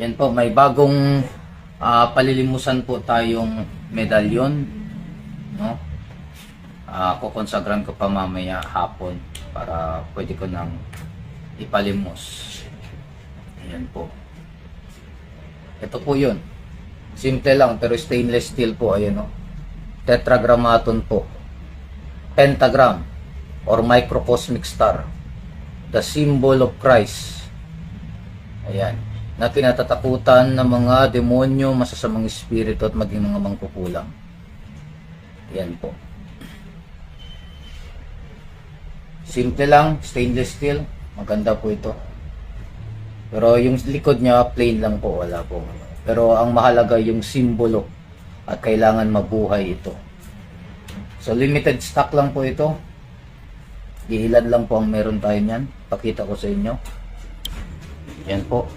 Yan po, may bagong palilimusan po tayong medalyon, no? Kukonsagran ko pa mamaya hapon para pwede ko nang ipalimos. Ayan po. Ito po yun. Simple lang pero stainless steel po. Ayan o. Tetragrammaton po. Pentagram or microcosmic star. The symbol of Christ. Ayan. Na kinatatakutan ng mga demonyo, masasamang espiritu at maging mga mangkukulam. Ayan po. Simple lang, stainless steel. Maganda po ito. Pero yung likod niya, plain lang po. Wala po. Pero ang mahalaga yung simbolo at kailangan mabuhay ito. So limited stock lang po ito. Ilan lang po ang meron tayo niyan. Pakita ko sa inyo. Yan po.